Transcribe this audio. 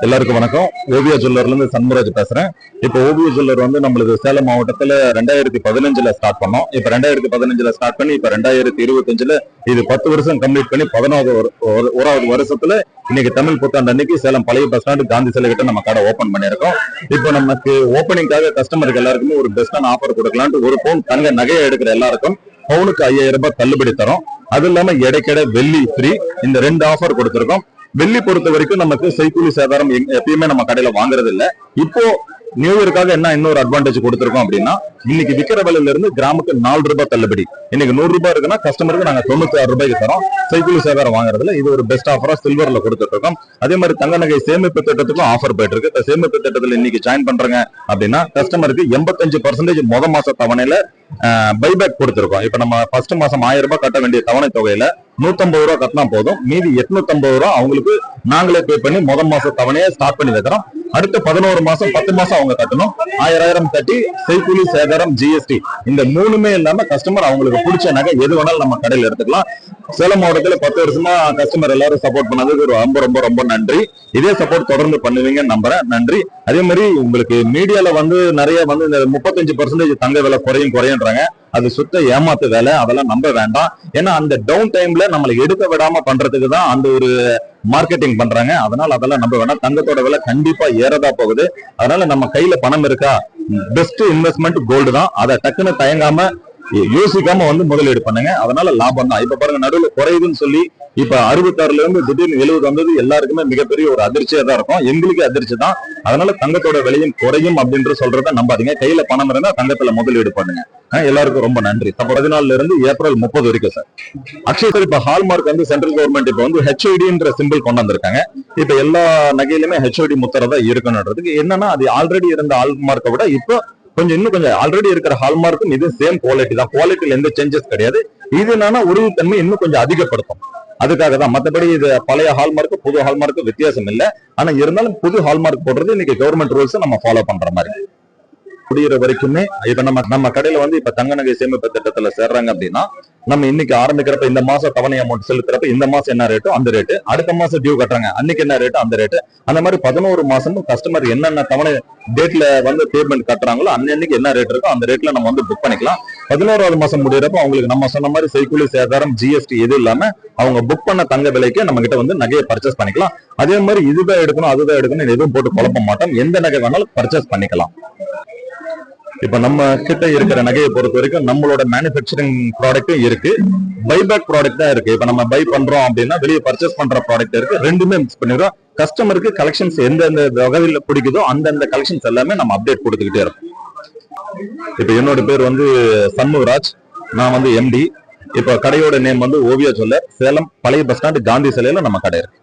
எல்லாருக்கும் வணக்கம். ஓவியா ஜுவல்லர்ல இருந்து சண்முகராஜ் பேசுறேன். இப்போ ஓவியா ஜுவல்லர் வந்து நம்மளுக்கு சேலம் மாவட்டத்துல 2015 ஸ்டார்ட் பண்ணோம். இப்ப 2015 ஸ்டார்ட் பண்ணி இப்ப 2025 இது 10 வருஷம் கம்ப்ளீட் பண்ணி 11வது வருஷத்துல இன்னைக்கு தமிழ் புத்தாண்டு அன்னைக்கு சேலம் பழைய பஸ் ஸ்டாண்ட் காந்தி சிலை கிட்ட நம்ம கடை ஓபன் பண்ணிருக்கோம். இப்போ நமக்கு ஓப்பனிங்காக கஸ்டமருக்கு எல்லாருக்குமே ஒரு பெஸ்டான ஆஃபர் கொடுக்கலான்ட்டு ஒரு பவுன் தங்க நகையை எடுக்கிற எல்லாருக்கும் பவுனுக்கு 5000 ரூபாய் தள்ளுபடி தரும். அது இல்லாம எடைக்கடை வெள்ளி ஃப்ரீ, இந்த 2 ஆஃபர் கொடுத்திருக்கோம். வெள்ளி பொறுத்த வரைக்கும் நமக்கு செய்கூலி சேதாரம் எப்பயுமே நம்ம கடையில வாங்குறது இல்ல. இப்போ நியூ இயருக்காக என்ன இன்னொரு அட்வான்டேஜ் கொடுத்திருக்கோம் அப்படின்னா, இன்னைக்கு விக்கிற விலையில இருந்து கிராமுக்கு 4 ரூபாய் தள்ளுபடி. இன்னைக்கு 100 ரூபாய் இருக்குன்னா கஸ்டமருக்கு நாங்க 96 ரூபாய்க்கு தரோம். செய்கூலி சேதாரம் வாங்குறதுல இது ஒரு பெஸ்ட் ஆஃபரா சில்வர்ல கொடுத்துட்டு இருக்கோம். அதே மாதிரி தங்க நகை சேமிப்பு திட்டத்துக்கும் ஆஃபர் போயிட்டு இருக்கு. இந்த சேமிப்பு திட்டத்துல இன்னைக்கு ஜாயின் பண்றாங்க அப்படின்னா கஸ்டமருக்கு 85% முத மாச தவணையில பைபேக் கொடுத்திருக்கோம். இப்ப நம்ம ஃபர்ஸ்ட் மாசம் 1000 ரூபாய் கட்ட வேண்டிய தவணை தொகையில 150 ரூபாய் கட்டினா போதும். மீதி 850 ரூபாய் அவங்களுக்கு நாங்களே பே பண்ணி முதல் மாச தவணையை ஸ்டார்ட் பண்ணி வைக்கிறோம். அடுத்த 11 மாசம் 10 மாசம் அவங்க கட்டணும். 1000 கட்டி செய்கூலி சேதாரம் ஜிஎஸ்டி இந்த 3மே இல்லாம கஸ்டமர் அவங்களுக்கு பிடிச்ச நகை எது வேணாலும் நம்ம கடையில எடுத்துக்கலாம். சேலம் மாவட்டத்துல 10 வருஷமா கஸ்டமர் எல்லாரும் சப்போர்ட் பண்ணதுக்கு ரொம்ப ரொம்ப ரொம்ப நன்றி. இதே சப்போர்ட் தொடர்ந்து பண்ணுவீங்கன்னு நம்புறேன். நன்றி. அதே மாதிரி உங்களுக்கு மீடியால வந்து நிறைய வந்து இந்த 35% தங்க விலை குறையுன்றாங்க. அது சுத்த ஏமாத்து வேலை, அதெல்லாம் நம்ப வேண்டாம். ஏன்னா அந்த டவுன் டைம்ல நம்மளை எடுக்க விடாம பண்றதுக்கு தான் அந்த ஒரு மார்க்கெட்டிங் பண்றாங்க. அதனால அதெல்லாம் நம்ப வேண்டாம். தங்கத்தோட விலை கண்டிப்பா ஏறதா போகுது. அதனால நம்ம கையில பணம் இருக்கா, பெஸ்ட் இன்வெஸ்ட்மெண்ட் கோல்டு தான். அதை டக்குன்னு தயங்காம யோசிக்காம வந்து முதலீடு பண்ணுங்க. அதனால லாபம் தான். இப்ப பாருங்க, நடுவில் குறையுதுன்னு சொல்லி இப்ப 66ல இருந்து திடீர்னு 70 வந்தது எல்லாருக்குமே மிகப்பெரிய ஒரு அதிர்ச்சியா தான் இருக்கும். எங்களுக்கு அதிர்ச்சி தான். அதனால தங்கத்தோட விலையும் குறையும் அப்படின்னு சொல்றத நம்பாதீங்க. கையில பணம் இருந்தா தங்கத்துல முதலீடு பண்ணுங்க. எல்லாருக்கும் ரொம்ப நன்றி. 14 இருந்து ஏப்ரல் 30 வரைக்கும் சார். அக்ஷய் சார், இப்ப ஹால்மார்க் வந்து சென்ட்ரல் கவர்மெண்ட் இப்ப வந்து ஹெச்ஐடின்ற சிம்பிள் கொண்டு வந்திருக்காங்க. இப்ப எல்லா நகையிலுமே ஹெச்ஐடி முத்திரதா இருக்கணும்ன்றதுக்கு என்னன்னா, அது ஆல்ரெடி இருந்த ஹால்மார்க்கை விட இப்போ இன்னும் கொஞ்சம் ஆல்ரெடி இருக்கிற ஹால்மார்க்கும் இது சேம் குவாலிட்டி தான். குவாலிட்டியில எந்த சேஞ்சஸ் கிடையாது. இது என்னன்னா உறுதித்தன்மை இன்னும் கொஞ்சம் அதிகப்படுத்தும். அதுக்காக தான். மற்றபடி இது பழைய ஹால்மார்க்கு புது ஹால்மார்க்கு வித்தியாசம் இல்லை. ஆனா இருந்தாலும் புது ஹால்மார்க் போடுறது இன்னைக்கு கவர்மெண்ட் ரூல்ஸ் நம்ம ஃபாலோ பண்ற மாதிரி முடிகிற வரைக்குமே. இப்ப நம்ம கடையில வந்து இப்ப தங்க நகை சேமிப்பு திட்டத்துல சேர்றாங்க அப்படின்னா, நம்ம இன்னைக்கு ஆரம்பிக்கிறப்ப இந்த மாசம் தவணை அமௌண்ட் செலுத்துறப்ப இந்த மாசம் என்ன ரேட்டோ அந்த ரேட்டு, அடுத்த மாசம் டியூ கட்டுறாங்க அன்னைக்கு என்ன ரேட்டோ அந்த ரேட்டு, அந்த மாதிரி 11 மாசமும் கஸ்டமர் என்னென்ன தவணை டேட்ல வந்து பேமெண்ட் கட்டுறாங்களோ அன்னைக்கு என்ன ரேட் இருக்கோ அந்த ரேட்ல நம்ம வந்து புக் பண்ணிக்கலாம். 11வது மாசம் முடிகிறப்ப அவங்களுக்கு நம்ம சொன்ன மாதிரி செய்கூலி சேதாரம் ஜிஎஸ்டி எது இல்லாம அவங்க புக் பண்ண தங்க விலைக்கு நம்ம கிட்ட வந்து நகையை பர்ச்சேஸ் பண்ணிக்கலாம். அதே மாதிரி இதுதான் எடுக்கணும் அதுதான் எடுக்கணும் எதுவும் போட்டு குழப்ப மாட்டோம். எந்த நகை வேணாலும் பர்ச்சேஸ் பண்ணிக்கலாம். இப்ப நம்ம கிட்ட இருக்கிற நகையை பொறுத்த வரைக்கும் நம்மளோட மேனுபேக்சரிங் ப்ராடக்ட்டும் இருக்கு, பைபேக் ப்ராடக்ட் தான் இருக்கு. இப்ப நம்ம பை பண்றோம் அப்படின்னா வெளியே பர்ச்சேஸ் பண்ற ப்ராடக்ட் இருக்கு. ரெண்டுமே மிக்ஸ் பண்ணிடுறோம். கஸ்டமருக்கு கலெக்ஷன்ஸ் எந்தெந்த வகையில பிடிக்குதோ அந்தந்த கலெக்ஷன்ஸ் எல்லாமே நம்ம அப்டேட் கொடுத்துக்கிட்டே இருக்கோம். இப்ப என்னோட பேர் வந்து சண்முகராஜ், நான் வந்து எம்டி. இப்ப கடையோட நேம் வந்து ஓவியா ஜுவல்லர், சேலம் பழைய பஸ் ஸ்டாண்ட் காந்தி சிலையில நம்ம கடை இருக்கு.